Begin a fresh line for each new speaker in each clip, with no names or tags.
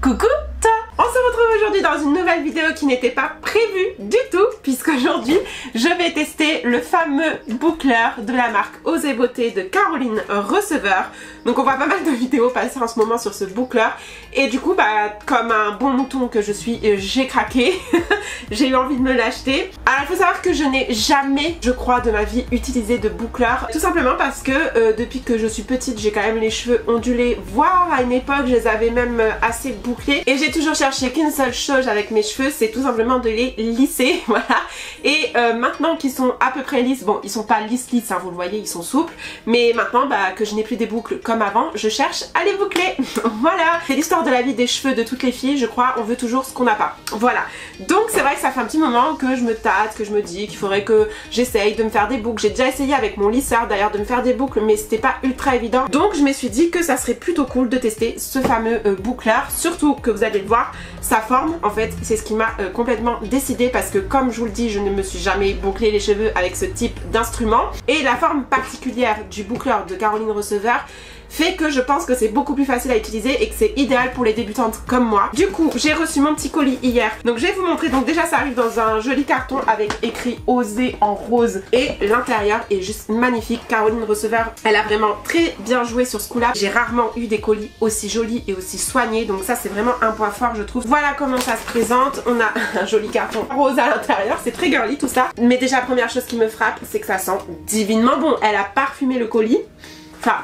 Coucou toi! On se retrouve aujourd'hui dans une nouvelle vidéo qui n'était pas prévue du tout, puisqu'aujourd'hui je vais tester le fameux boucleur de la marque Osé Beauté de Caroline Receveur. Donc on voit pas mal de vidéos passer en ce moment sur ce boucleur et du coup comme un bon mouton que je suis, j'ai craqué. J'ai eu envie de me l'acheter. Alors il faut savoir que je n'ai jamais, je crois, de ma vie utilisé de boucleur, tout simplement parce que depuis que je suis petite j'ai quand même les cheveux ondulés, voire à une époque je les avais même assez bouclés, et j'ai toujours cherché qu'une seule chose avec mes cheveux, c'est tout simplement de les lisser. Voilà. Et maintenant qu'ils sont à peu près lisses, bon ils sont pas lisses hein, vous le voyez, ils sont souples, mais maintenant que je n'ai plus des boucles comme avant, je cherche à les boucler. Voilà, c'est l'histoire de la vie des cheveux de toutes les filles, je crois, on veut toujours ce qu'on n'a pas. Voilà, donc c'est vrai que ça fait un petit moment que je me tâte, que je me dis qu'il faudrait que j'essaye de me faire des boucles. J'ai déjà essayé avec mon lisseur d'ailleurs de me faire des boucles, mais c'était pas ultra évident, donc je me suis dit que ça serait plutôt cool de tester ce fameux boucleur, surtout que vous allez le voir, sa forme en fait c'est ce qui m'a complètement décidé, parce que comme je vous le dis, je ne me suis jamais bouclé les cheveux avec ce type d'instrument, et la forme particulière du boucleur de Caroline Receveur fait que je pense que c'est beaucoup plus facile à utiliser et que c'est idéal pour les débutantes comme moi. Du coup j'ai reçu mon petit colis hier, donc je vais vous montrer. Donc déjà ça arrive dans un joli carton avec écrit Osé en rose, et l'intérieur est juste magnifique. Caroline Receveur, elle a vraiment très bien joué sur ce coup là. J'ai rarement eu des colis aussi jolis et aussi soignés, donc ça c'est vraiment un point fort je trouve. Voilà comment ça se présente, on a un joli carton rose à l'intérieur, c'est très girly tout ça. Mais déjà première chose qui me frappe, c'est que ça sent divinement bon. Elle a parfumé le colis. Enfin,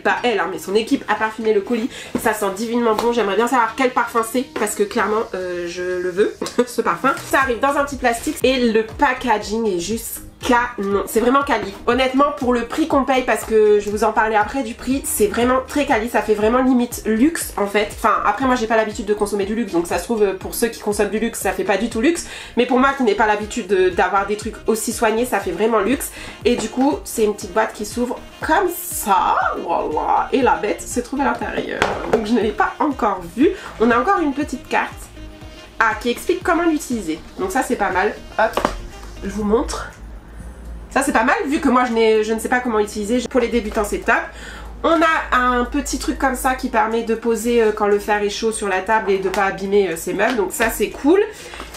pas elle, hein, mais son équipe a parfumé le colis. Ça sent divinement bon. J'aimerais bien savoir quel parfum c'est, parce que clairement, je le veux, ce parfum. Ça arrive dans un petit plastique et le packaging est juste canon. C'est vraiment quali. Honnêtement, pour le prix qu'on paye, parce que je vais vous en parler après du prix, c'est vraiment très quali. Ça fait vraiment limite luxe en fait. Enfin, après moi j'ai pas l'habitude de consommer du luxe, donc ça se trouve pour ceux qui consomment du luxe, ça fait pas du tout luxe. Mais pour moi qui n'ai pas l'habitude d'avoir des trucs aussi soignés, ça fait vraiment luxe. Et du coup, c'est une petite boîte qui s'ouvre comme ça. Voilà. Et la bête se trouve à l'intérieur. Donc je ne l'ai pas encore vue. On a encore une petite carte qui explique comment l'utiliser. Donc ça c'est pas mal. Hop, je vous montre. Ça c'est pas mal vu que moi je ne sais pas comment utiliser. Pour les débutants c'est top. On a un petit truc comme ça qui permet de poser quand le fer est chaud sur la table et de pas abîmer ses meubles. Donc ça c'est cool.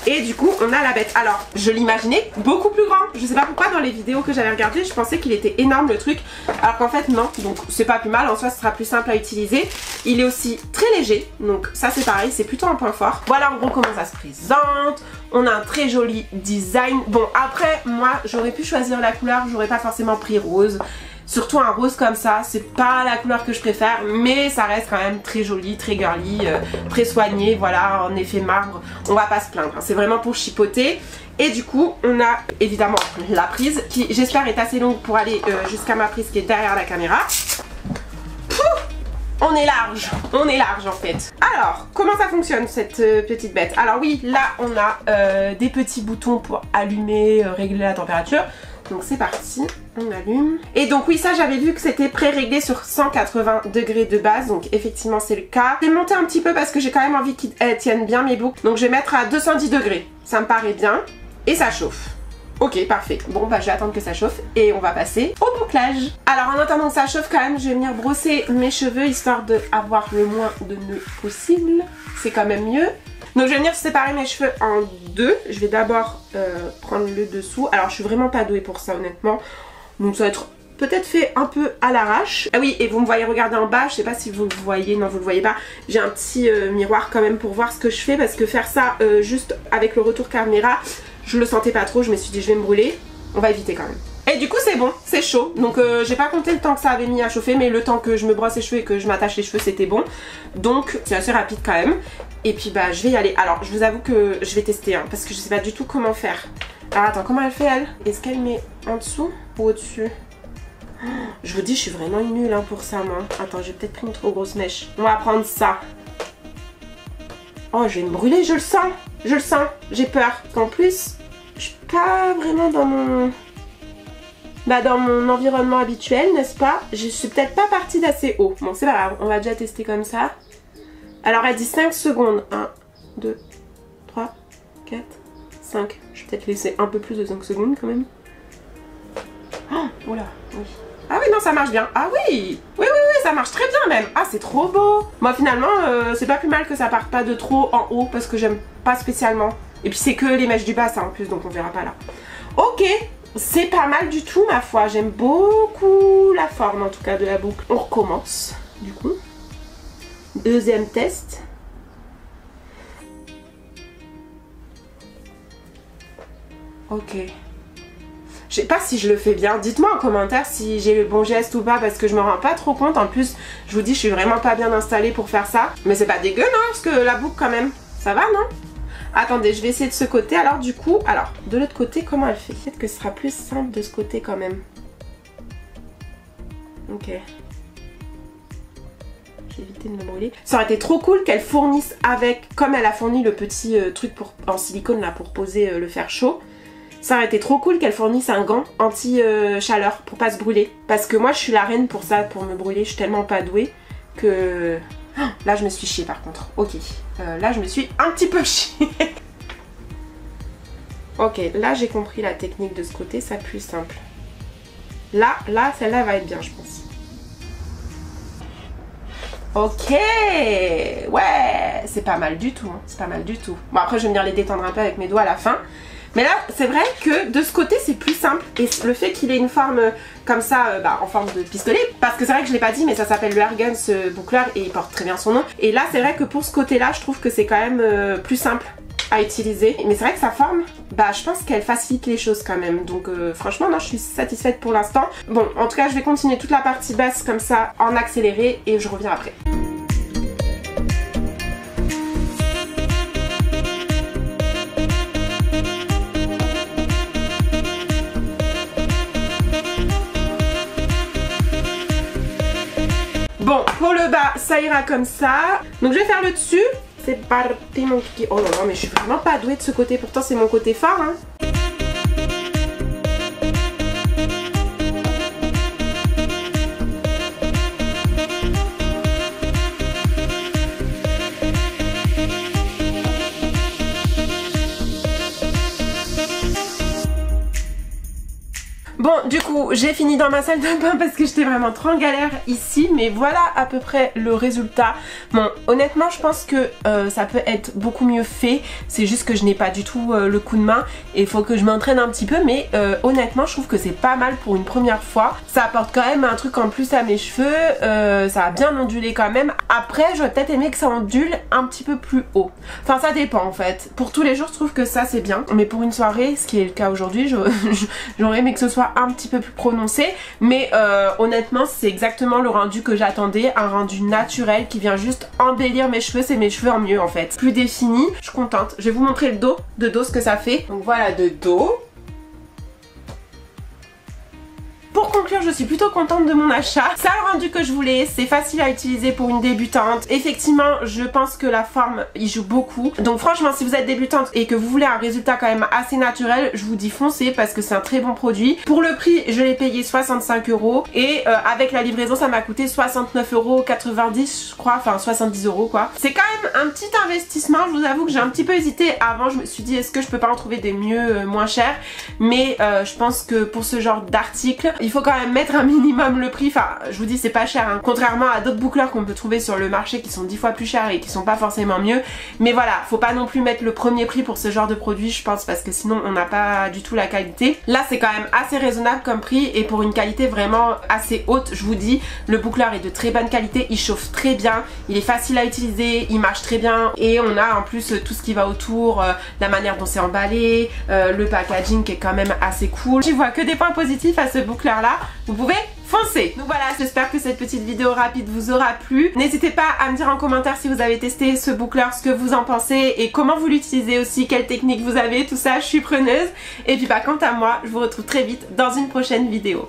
Et du coup on a la bête. Alors je l'imaginais beaucoup plus grand. Je sais pas pourquoi dans les vidéos que j'avais regardées je pensais qu'il était énorme le truc. Alors qu'en fait non. Donc c'est pas plus mal. En soi ce sera plus simple à utiliser. Il est aussi très léger. Donc ça c'est pareil. C'est plutôt un point fort. Voilà en gros comment ça se présente. On a un très joli design. Bon après moi j'aurais pu choisir la couleur. J'aurais pas forcément pris rose. Surtout un rose comme ça, c'est pas la couleur que je préfère, mais ça reste quand même très joli, très girly, très soigné, voilà, en effet marbre, on va pas se plaindre, c'est vraiment pour chipoter. Et du coup, on a évidemment la prise, qui j'espère est assez longue pour aller jusqu'à ma prise qui est derrière la caméra. On est large en fait. Alors, comment ça fonctionne cette petite bête? Alors oui, là on a des petits boutons pour allumer, régler la température. Donc c'est parti, on allume. Et donc oui, ça j'avais vu que c'était pré-réglé sur 180 degrés de base, donc effectivement c'est le cas. Je vais monter un petit peu parce que j'ai quand même envie qu'elles tiennent bien mes boucles. Donc je vais mettre à 210 degrés, ça me paraît bien. Et ça chauffe. Ok, parfait. Bon bah je vais attendre que ça chauffe et on va passer au bouclage. Alors en attendant que ça chauffe quand même, je vais venir brosser mes cheveux histoire d'avoir le moins de nœuds possible. C'est quand même mieux. Donc je vais venir séparer mes cheveux en deux. Je vais d'abord prendre le dessous. Alors je suis vraiment pas douée pour ça honnêtement. Donc ça va être peut-être fait un peu à l'arrache. Ah oui, et vous me voyez regarder en bas. Je sais pas si vous le voyez. Non, vous le voyez pas. J'ai un petit miroir quand même pour voir ce que je fais. Parce que faire ça juste avec le retour caméra, je le sentais pas trop. Je me suis dit je vais me brûler. On va éviter quand même. Et du coup c'est bon, c'est chaud. Donc j'ai pas compté le temps que ça avait mis à chauffer, mais le temps que je me brosse les cheveux et que je m'attache les cheveux c'était bon. Donc c'est assez rapide quand même. Et puis bah je vais y aller. Alors je vous avoue que je vais tester hein, parce que je sais pas du tout comment faire. Alors attends, comment elle fait elle? Est-ce qu'elle met en dessous ou au-dessus? Je vous dis je suis vraiment nulle hein, pour ça moi. Attends, j'ai peut-être pris une trop grosse mèche. On va prendre ça. Oh je vais me brûler, je le sens. Je le sens, j'ai peur. En plus je suis pas vraiment dans mon environnement habituel, n'est-ce pas? Je suis peut-être pas partie d'assez haut. Bon, c'est pas grave, on va déjà tester comme ça. Alors, elle dit 5 secondes. 1, 2, 3, 4, 5. Je vais peut-être laisser un peu plus de 5 secondes quand même. Oh, oula, oui. Ah oui, non, ça marche bien. Ah oui, oui, oui, oui, ça ça marche très bien même. Ah, c'est trop beau. Moi finalement, c'est pas plus mal que ça parte pas de trop en haut parce que j'aime pas spécialement. Et puis c'est que les mèches du bas ça en plus, donc on verra pas là. Ok, c'est pas mal du tout ma foi. J'aime beaucoup la forme en tout cas de la boucle. On recommence du coup. Deuxième test. Ok. Je sais pas si je le fais bien. Dites-moi en commentaire si j'ai le bon geste ou pas parce que je me rends pas trop compte. En plus, je vous dis, je suis vraiment pas bien installée pour faire ça. Mais c'est pas dégueu, non? Parce que la boucle quand même, ça va, non? Attendez, je vais essayer de ce côté. Alors du coup, de l'autre côté, comment elle fait? Peut-être que ce sera plus simple de ce côté quand même. Ok. J'ai évité de me brûler. Ça aurait été trop cool qu'elle fournisse avec, comme elle a fourni le petit truc en silicone là pour poser le fer chaud. Ça aurait été trop cool qu'elle fournisse un gant anti-chaleur pour pas se brûler. Parce que moi je suis la reine pour ça, pour me brûler. Je suis tellement pas douée que... Oh, là je me suis chiée par contre. Ok. Là je me suis un petit peu chiée. Ok, là j'ai compris la technique de ce côté, ça plus simple. Là, celle-là va être bien je pense. Ok, ouais, c'est pas mal du tout, hein. C'est pas mal du tout. Bon après je vais venir les détendre un peu avec mes doigts à la fin. Mais là, c'est vrai que de ce côté, c'est plus simple. Et le fait qu'il ait une forme comme ça, en forme de pistolet, parce que c'est vrai que je l'ai pas dit, mais ça s'appelle le Airgun, ce boucleur, et il porte très bien son nom. Et là, c'est vrai que pour ce côté-là, je trouve que c'est quand même plus simple à utiliser. Mais c'est vrai que sa forme, je pense qu'elle facilite les choses quand même. Donc franchement, non, je suis satisfaite pour l'instant. Bon, en tout cas, je vais continuer toute la partie basse comme ça, en accéléré, et je reviens après. Bon, pour le bas, ça ira comme ça. Donc je vais faire le dessus. C'est parti mon kiki. Oh non, non, mais je suis vraiment pas douée de ce côté. Pourtant, c'est mon côté fort, hein. Bon, du coup, j'ai fini dans ma salle de bain parce que j'étais vraiment trop en galère ici, mais voilà à peu près le résultat. Bon, honnêtement, je pense que ça peut être beaucoup mieux fait. C'est juste que je n'ai pas du tout le coup de main et il faut que je m'entraîne un petit peu, mais honnêtement, je trouve que c'est pas mal pour une première fois. Ça apporte quand même un truc en plus à mes cheveux, ça a bien ondulé quand même. Après, j'aurais peut-être aimé que ça ondule un petit peu plus haut. Enfin, ça dépend en fait. Pour tous les jours, je trouve que ça c'est bien, mais pour une soirée, ce qui est le cas aujourd'hui, j'aurais aimé que ce soit un petit peu plus prononcé, mais honnêtement c'est exactement le rendu que j'attendais, un rendu naturel qui vient juste embellir mes cheveux, c'est mes cheveux en mieux en fait, plus défini. Je suis contente. Je vais vous montrer le dos, de dos ce que ça fait. Donc voilà de dos. Pour conclure, je suis plutôt contente de mon achat. Ça a le rendu que je voulais, c'est facile à utiliser pour une débutante. Effectivement, je pense que la forme y joue beaucoup. Donc franchement, si vous êtes débutante et que vous voulez un résultat quand même assez naturel, je vous dis foncez parce que c'est un très bon produit. Pour le prix, je l'ai payé 65 € et avec la livraison, ça m'a coûté 69,90 € je crois, enfin 70 € quoi. C'est quand même un petit investissement, je vous avoue que j'ai un petit peu hésité. Avant, je me suis dit est-ce que je peux pas en trouver des mieux, moins chers, mais je pense que pour ce genre d'article, il faut quand même mettre un minimum le prix. Enfin, je vous dis, c'est pas cher, hein. Contrairement à d'autres boucleurs qu'on peut trouver sur le marché qui sont 10 fois plus chers et qui sont pas forcément mieux. Mais voilà, faut pas non plus mettre le premier prix pour ce genre de produit, je pense, parce que sinon on n'a pas du tout la qualité. Là, c'est quand même assez raisonnable comme prix et pour une qualité vraiment assez haute. Je vous dis, le boucleur est de très bonne qualité, il chauffe très bien, il est facile à utiliser, il marche très bien et on a en plus tout ce qui va autour, la manière dont c'est emballé, le packaging qui est quand même assez cool. Je vois que des points positifs à ce boucleur là, vous pouvez foncer. Donc voilà, j'espère que cette petite vidéo rapide vous aura plu. N'hésitez pas à me dire en commentaire si vous avez testé ce boucleur, ce que vous en pensez et comment vous l'utilisez aussi, quelle technique vous avez, tout ça, je suis preneuse. Et puis quant à moi, je vous retrouve très vite dans une prochaine vidéo.